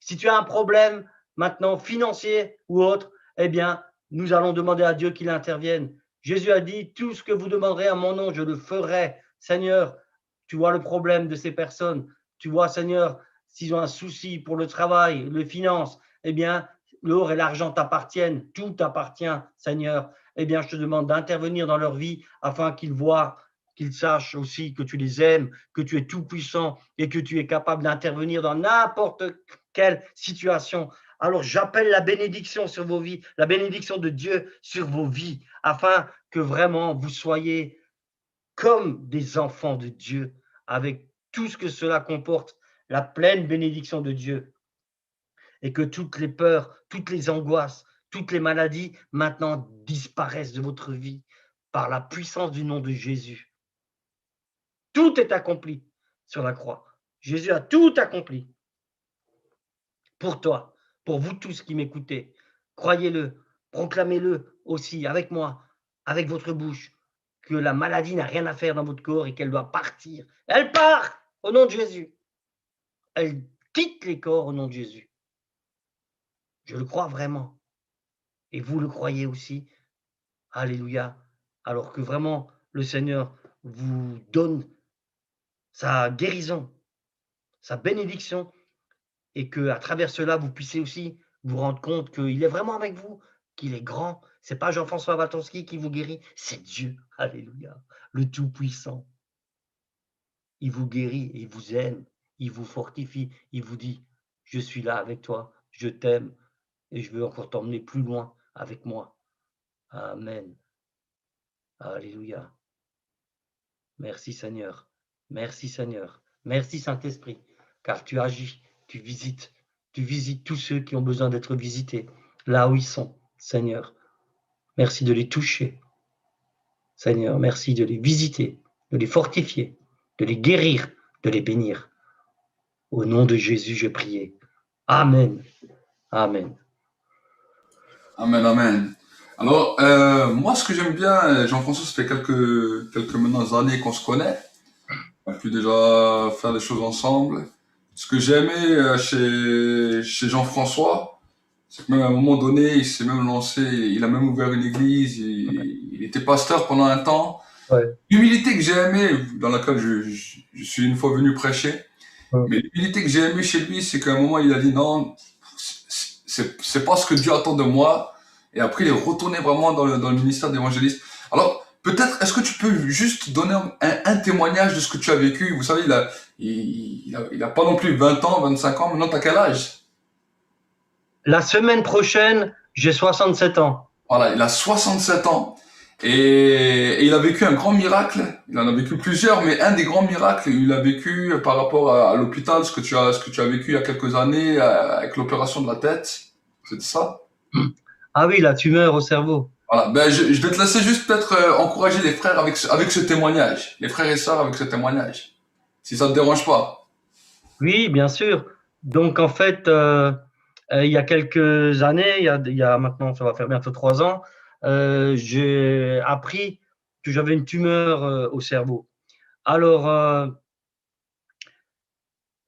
Si tu as un problème maintenant financier ou autre, eh bien, nous allons demander à Dieu qu'il intervienne. Jésus a dit, tout ce que vous demanderez à mon nom, je le ferai. Seigneur, tu vois le problème de ces personnes. Tu vois, Seigneur, s'ils ont un souci pour le travail, les finances, eh bien, l'or et l'argent t'appartiennent. Tout t'appartient, Seigneur. Eh bien, je te demande d'intervenir dans leur vie afin qu'ils voient, qu'ils sachent aussi que tu les aimes, que tu es tout-puissant et que tu es capable d'intervenir dans n'importe quelle situation. Alors j'appelle la bénédiction sur vos vies, la bénédiction de Dieu sur vos vies, afin que vraiment vous soyez comme des enfants de Dieu, avec tout ce que cela comporte, la pleine bénédiction de Dieu, et que toutes les peurs, toutes les angoisses, toutes les maladies maintenant disparaissent de votre vie par la puissance du nom de Jésus. Tout est accompli sur la croix. Jésus a tout accompli. pour toi, pour vous tous qui m'écoutez. Croyez-le, proclamez-le aussi avec moi, avec votre bouche, que la maladie n'a rien à faire dans votre corps et qu'elle doit partir. Elle part au nom de Jésus. Elle quitte les corps au nom de Jésus. Je le crois vraiment. Et vous le croyez aussi. Alléluia. Alors que vraiment, le Seigneur vous donne sa guérison, sa bénédiction, et que à travers cela, vous puissiez aussi vous rendre compte qu'il est vraiment avec vous, qu'il est grand. C'est pas Jean-François Waltonski qui vous guérit, c'est Dieu. Alléluia. Le Tout-Puissant. Il vous guérit, il vous aime, il vous fortifie, il vous dit, je suis là avec toi, je t'aime et je veux encore t'emmener plus loin avec moi. Amen. Alléluia. Merci Seigneur. Merci Seigneur. Merci Saint-Esprit, car tu agis, tu visites tous ceux qui ont besoin d'être visités, là où ils sont, Seigneur. Merci de les toucher, Seigneur. Merci de les visiter, de les fortifier, de les guérir, de les bénir. Au nom de Jésus, je prie. Amen. Amen. Amen, amen. Alors, moi, ce que j'aime bien, Jean-François, ça fait quelques maintenant années qu'on se connaît. On a pu déjà faire des choses ensemble. Ce que j'ai aimé chez Jean-François, c'est que même à un moment donné, il s'est même lancé, il a même ouvert une église, il était pasteur pendant un temps. Ouais. L'humilité que j'ai aimée, dans laquelle je suis une fois venu prêcher, mais l'humilité que j'ai aimée chez lui, c'est qu'à un moment, il a dit non, c'est pas ce que Dieu attend de moi. Et après, il est retourné vraiment dans le ministère d'évangéliste. Alors, peut-être, est-ce que tu peux juste donner un témoignage de ce que tu as vécu? Vous savez, il a pas non plus 20 ans, 25 ans. Maintenant, t'as quel âge? La semaine prochaine, j'ai 67 ans. Voilà, il a 67 ans. Et il a vécu un grand miracle. Il en a vécu plusieurs, mais un des grands miracles, il a vécu par rapport à l'hôpital, ce que tu as vécu il y a quelques années avec l'opération de la tête. C'est ça? Ah oui, la tumeur au cerveau. Voilà. Ben, je vais te laisser juste peut-être encourager les frères avec ce témoignage. Les frères et sœurs avec ce témoignage. Si ça te dérange pas. Oui, bien sûr. Donc, en fait, il y a quelques années, il y a maintenant, ça va faire bientôt 3 ans, j'ai appris que j'avais une tumeur au cerveau. Alors,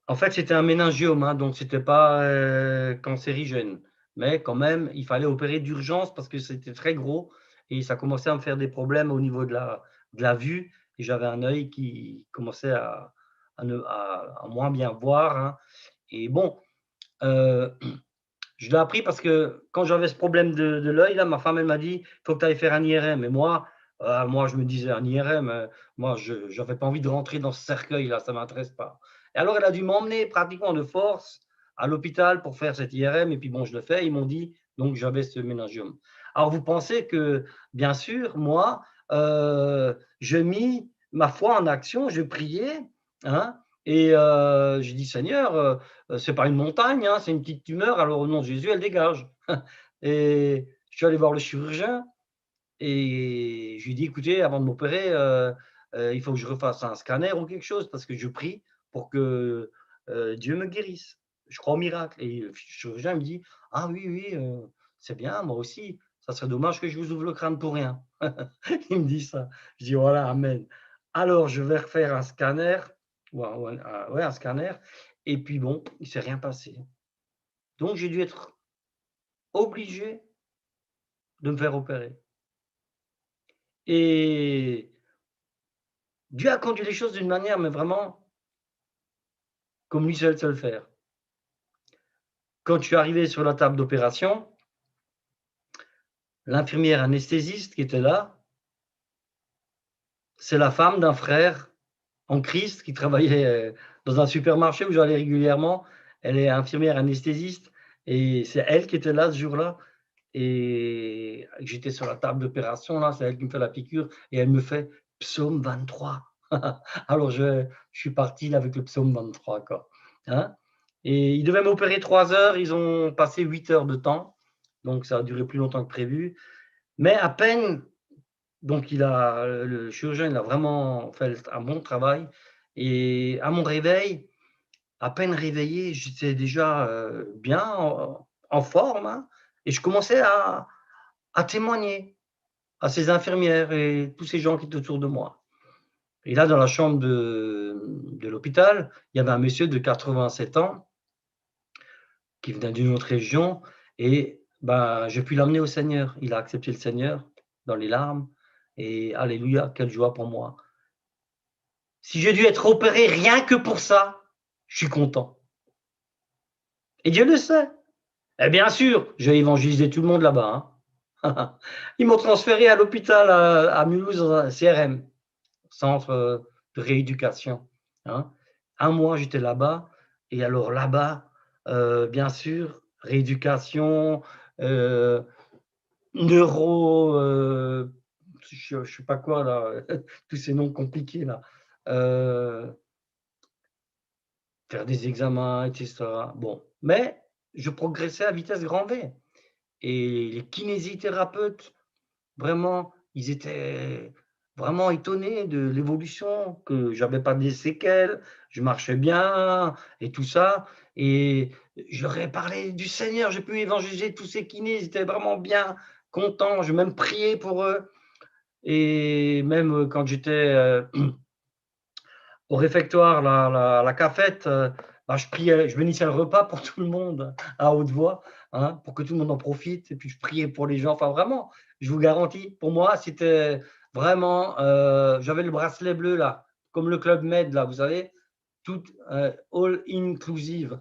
en fait, c'était un méningiome, hein, donc c'était pas cancérigène. Mais quand même, il fallait opérer d'urgence parce que c'était très gros et ça commençait à me faire des problèmes au niveau de la vue. Et j'avais un œil qui commençait à moins bien voir, hein. Et bon, euh, je l'ai appris parce que quand j'avais ce problème de l'œil, là, ma femme, elle m'a dit, il faut que tu ailles faire un IRM. Et moi, je me disais, un IRM, moi, je n'avais pas envie de rentrer dans ce cercueil-là, ça ne m'intéresse pas. Et alors, elle a dû m'emmener pratiquement de force à l'hôpital pour faire cet IRM. Et puis, bon, je le fais. Ils m'ont dit, donc, j'avais ce méningiome. Alors, vous pensez que, bien sûr, moi, je mis ma foi en action, je priais, hein, et j'ai dit, Seigneur, c'est pas une montagne, hein, c'est une petite tumeur, alors au nom de Jésus, elle dégage. Et je suis allé voir le chirurgien et je lui ai dit, écoutez, avant de m'opérer, il faut que je refasse un scanner ou quelque chose parce que je prie pour que Dieu me guérisse. Je crois au miracle. Et le chirurgien me dit, ah oui, oui, c'est bien, moi aussi, ça serait dommage que je vous ouvre le crâne pour rien. Il me dit ça. Je dis, voilà, amen. Alors, je vais refaire un scanner, ouais, un scanner, et puis bon, il ne s'est rien passé. Donc, j'ai dû être obligé de me faire opérer. Et Dieu a conduit les choses d'une manière, mais vraiment comme lui seul sait le faire. Quand je suis arrivé sur la table d'opération, l'infirmière anesthésiste qui était là, c'est la femme d'un frère en Christ qui travaillait dans un supermarché où j'allais régulièrement. Elle est infirmière anesthésiste et c'est elle qui était là ce jour-là. Et j'étais sur la table d'opération, là, c'est elle qui me fait la piqûre et elle me fait psaume 23. Alors je suis parti là, avec le psaume 23, quoi. Hein, et ils devaient m'opérer 3 heures, ils ont passé 8 heures de temps, donc ça a duré plus longtemps que prévu. Mais à peine, donc le chirurgien, il a vraiment fait un bon travail. Et à mon réveil, à peine réveillé, j'étais déjà bien en forme, hein, et je commençais à témoigner à ces infirmières et tous ces gens qui étaient autour de moi. Et là, dans la chambre de l'hôpital, il y avait un monsieur de 87 ans qui venait d'une autre région et ben, j'ai pu l'amener au Seigneur. Il a accepté le Seigneur dans les larmes et alléluia, quelle joie pour moi. Si j'ai dû être opéré rien que pour ça, je suis content. Et Dieu le sait. Et bien sûr, j'ai évangélisé tout le monde là-bas, hein. Ils m'ont transféré à l'hôpital à Mulhouse, dans un CRM, centre de rééducation, hein. Un mois, j'étais là-bas. Et alors là-bas, bien sûr, rééducation, euh, neuro, je ne sais pas quoi là, tous ces noms compliqués là, euh, faire des examens, etc. Bon, mais je progressais à vitesse grand V. Et les kinésithérapeutes, vraiment, ils étaient vraiment étonnés de l'évolution, que j'avais pas des séquelles, je marchais bien et tout ça. Et je leur ai parlé du Seigneur, j'ai pu évangéliser tous ces kinés, ils étaient vraiment bien contents. J'ai même prié pour eux. Et même quand j'étais au réfectoire, la cafette, bah, je priais, je bénissais le repas pour tout le monde à haute voix, hein, pour que tout le monde en profite. Et puis je priais pour les gens. Enfin, vraiment, je vous garantis, pour moi, c'était vraiment. J'avais le bracelet bleu là, comme le Club Med là, vous savez, tout all inclusive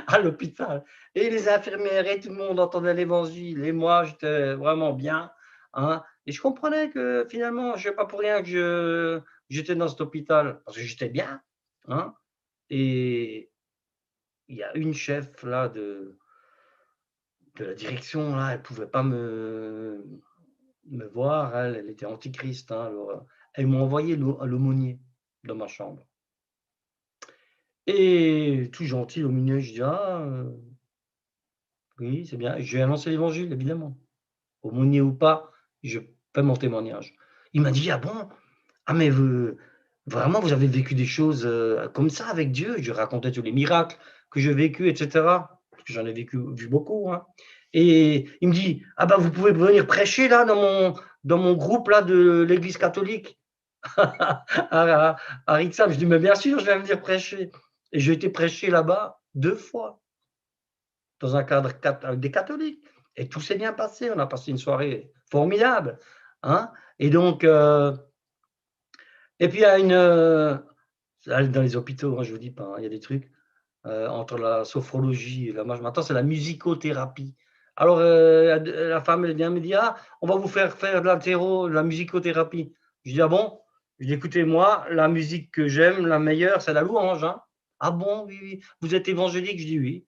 à l'hôpital. Et les infirmières et tout le monde entendait l'évangile. Et moi, j'étais vraiment bien, hein. Et je comprenais que finalement, je ne sais pas pour rien que j'étais dans cet hôpital, parce que j'étais bien, hein. Et il y a une chef là de la direction, là, elle ne pouvait pas me voir, elle était antichrist, hein, alors elle m'a envoyé à l'aumônier dans ma chambre. Et tout gentil, l'aumônier, je dis, ah, oui, c'est bien. Je lui ai annoncé l'évangile, évidemment. Aumônier ou pas, je fais mon témoignage. Il m'a dit, ah bon? Ah, mais vraiment, vous avez vécu des choses comme ça avec Dieu? Je racontais tous les miracles que j'ai vécus, etc. Parce que j'en ai vu beaucoup, hein. Et il me dit, ah ben, vous pouvez venir prêcher là dans mon groupe là de l'Église catholique à Rixam. Je dis, mais bien sûr, je vais venir prêcher. Et j'ai été prêcher là-bas 2 fois dans un cadre avec des catholiques. Et tout s'est bien passé. On a passé une soirée formidable, hein. Et donc, et puis il y a dans les hôpitaux, hein, je vous dis pas, hein, il y a des trucs entre la sophrologie et maintenant c'est la musicothérapie. Alors la femme elle vient me dire, ah, on va vous faire de de la musicothérapie. Je dis, ah bon? Je dis, écoutez, moi, la musique que j'aime, la meilleure, c'est la louange, hein. Ah bon, oui, oui. Vous êtes évangélique? Je dis oui.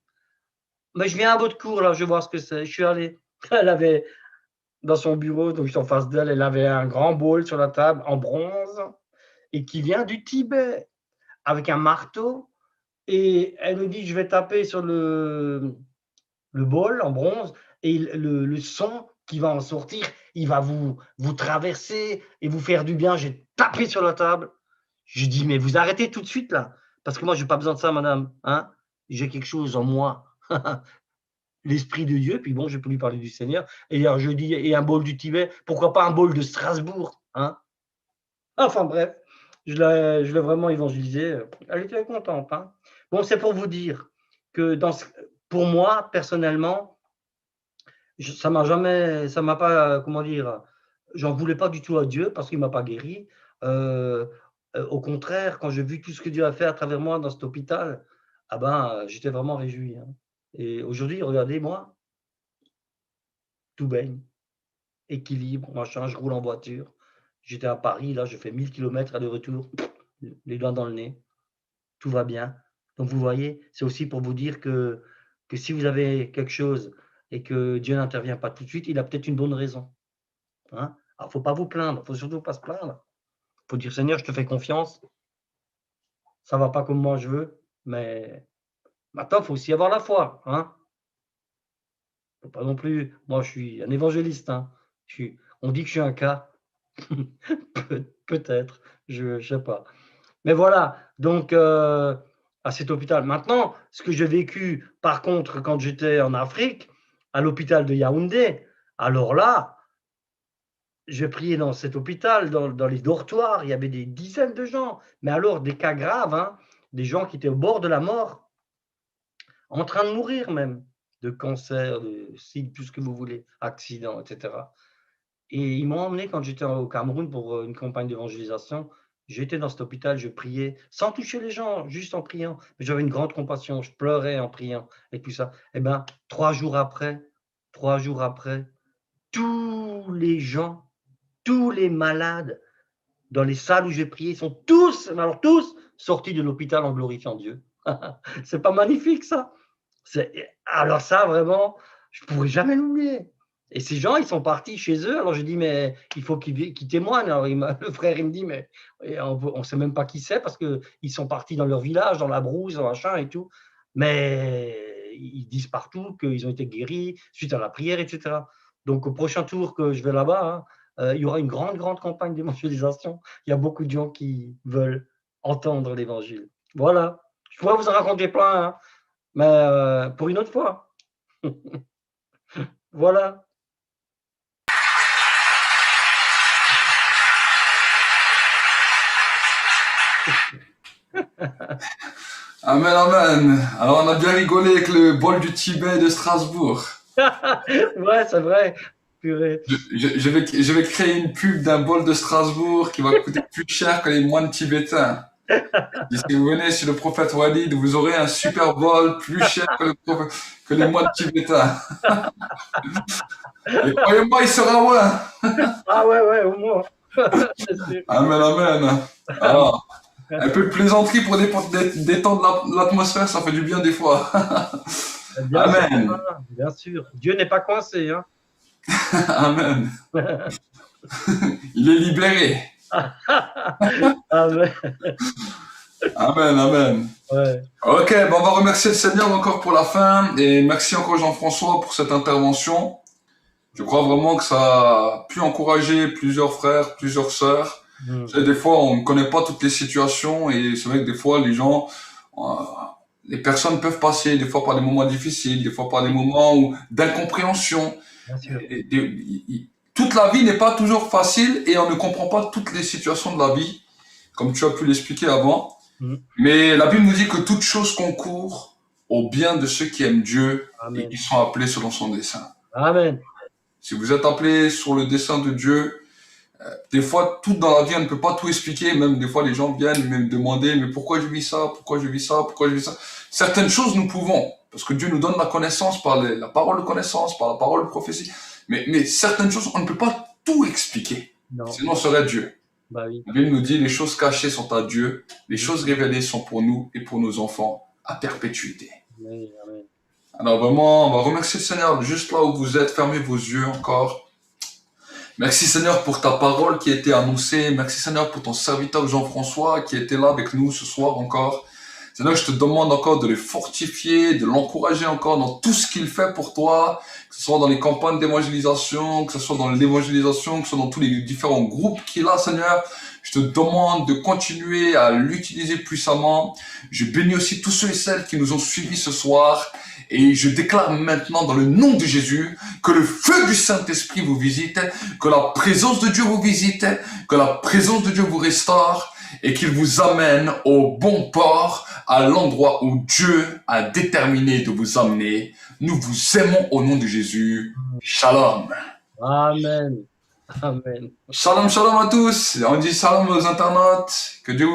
Mais je viens à votre cours, là, je vais voir ce que c'est. Je suis allé. Elle avait dans son bureau, donc j'étais en face d'elle, elle avait un grand bol sur la table en bronze et qui vient du Tibet avec un marteau. Et elle me dit, je vais taper sur le bol en bronze et le son qui va en sortir, il va vous traverser et vous faire du bien. J'ai tapé sur la table. Je dis, mais vous arrêtez tout de suite là, parce que moi, je n'ai pas besoin de ça, madame, hein. J'ai quelque chose en moi. L'Esprit de Dieu, puis bon, je peux lui parler du Seigneur. Et alors, je dis, et un bol du Tibet, pourquoi pas un bol de Strasbourg, hein? Enfin bref, je l'ai vraiment évangélisé. Elle était contente, hein. Bon, c'est pour vous dire que pour moi, personnellement, ça m'a pas, comment dire, j'en voulais pas du tout à Dieu parce qu'il m'a pas guéri. Euh, Au contraire, quand j'ai vu tout ce que Dieu a fait à travers moi dans cet hôpital, ah ben, j'étais vraiment réjoui, hein. Et aujourd'hui, regardez-moi, tout baigne. Équilibre, machin, je roule en voiture. J'étais à Paris, là, je fais 1000 kilomètres aller-retour, les doigts dans le nez, tout va bien. Donc vous voyez, c'est aussi pour vous dire que si vous avez quelque chose et que Dieu n'intervient pas tout de suite, il a peut-être une bonne raison, hein. Alors, faut pas vous plaindre, faut surtout pas se plaindre. Faut dire, Seigneur, je te fais confiance, ça va pas comme moi je veux, mais maintenant, il faut aussi avoir la foi, hein. Faut pas non plus, moi, je suis un évangéliste, hein. On dit que je suis un cas, peut-être, je sais pas. Mais voilà, donc à cet hôpital. Maintenant, ce que j'ai vécu, par contre, quand j'étais en Afrique, à l'hôpital de Yaoundé, alors là, je priais dans cet hôpital, dans les dortoirs, il y avait des dizaines de gens, mais alors des cas graves, hein, des gens qui étaient au bord de la mort, en train de mourir même, de cancer, de sida, tout ce que vous voulez, accident, etc. Et ils m'ont emmené quand j'étais au Cameroun pour une campagne d'évangélisation. J'étais dans cet hôpital, je priais, sans toucher les gens, juste en priant. Mais j'avais une grande compassion, je pleurais en priant et tout ça. Et bien, 3 jours après, tous les gens, tous les malades dans les salles où j'ai prié sont tous, alors tous, sortis de l'hôpital en glorifiant Dieu. C'est pas magnifique ça? Alors ça, vraiment, je ne pourrais jamais l'oublier. Et ces gens, ils sont partis chez eux. Alors je dis, mais il faut qu'ils témoignent. Alors le frère, il me dit, mais on ne sait même pas qui c'est parce qu'ils sont partis dans leur village, dans la brousse, dans machin et tout. Mais ils disent partout qu'ils ont été guéris suite à la prière, etc. Donc au prochain tour que je vais là-bas, il y aura une grande, grande campagne d'évangélisation. Il y a beaucoup de gens qui veulent entendre l'évangile. Voilà. Je pourrais vous en raconter plein, hein, mais pour une autre fois. Voilà. Amen, amen. Alors, on a bien rigolé avec le bol du Tibet de Strasbourg. Ouais, c'est vrai. Purée. Je vais créer une pub d'un bol de Strasbourg qui va coûter plus cher que les moines tibétains. Et si vous venez sur le prophète Walid, vous aurez un super bol plus cher que les moines tibétains. Et croyez-moi, il sera loin. Ah ouais, au moins. Amen, amen. Alors, un peu de plaisanterie pour détendre l'atmosphère, ça fait du bien des fois. Bien Amen. sûr, bien sûr. Dieu n'est pas coincé. Hein. Amen. Il est libéré. Amen. Amen, amen. Ouais. Ok, on va remercier le Seigneur encore pour la fin et merci encore Jean-François pour cette intervention. Je crois vraiment que ça a pu encourager plusieurs frères, plusieurs sœurs. Des fois, on ne connaît pas toutes les situations et c'est vrai que des fois, les gens, les personnes peuvent passer des fois par des moments difficiles, des fois par des moments d'incompréhension. Toute la vie n'est pas toujours facile et on ne comprend pas toutes les situations de la vie, comme tu as pu l'expliquer avant. Mais la Bible nous dit que toute chose concourt au bien de ceux qui aiment Dieu. Amen. Et qui sont appelés selon son dessein. Amen. Si vous êtes appelés sur le dessein de Dieu, des fois, tout dans la vie, on ne peut pas tout expliquer. Même des fois, les gens viennent me demander, mais pourquoi je vis ça? Pourquoi je vis ça? Pourquoi je vis ça? Certaines choses, nous pouvons. Parce que Dieu nous donne la connaissance par la parole de connaissance, par la parole de prophétie. Mais certaines choses, on ne peut pas tout expliquer. Non. Sinon, on serait Dieu. Bah oui. La Bible nous dit, les choses cachées sont à Dieu. Les choses révélées sont pour nous et pour nos enfants à perpétuité. Oui, amen. Alors vraiment, on va remercier le Seigneur juste là où vous êtes. Fermez vos yeux encore. Merci Seigneur pour ta parole qui a été annoncée. Merci Seigneur pour ton serviteur Jean-François qui était là avec nous ce soir encore. Seigneur, je te demande encore de le fortifier, de l'encourager encore dans tout ce qu'il fait pour toi, que ce soit dans les campagnes d'évangélisation, que ce soit dans l'évangélisation, que ce soit dans tous les différents groupes qu'il a, Seigneur. Je te demande de continuer à l'utiliser puissamment. Je bénis aussi tous ceux et celles qui nous ont suivis ce soir. Et je déclare maintenant dans le nom de Jésus que le feu du Saint-Esprit vous visite, que la présence de Dieu vous visite, que la présence de Dieu vous restaure et qu'il vous amène au bon port, à l'endroit où Dieu a déterminé de vous amener. Nous vous aimons au nom de Jésus. Shalom. Amen. Amen. Shalom, shalom à tous. On dit shalom aux internautes. Que Dieu vous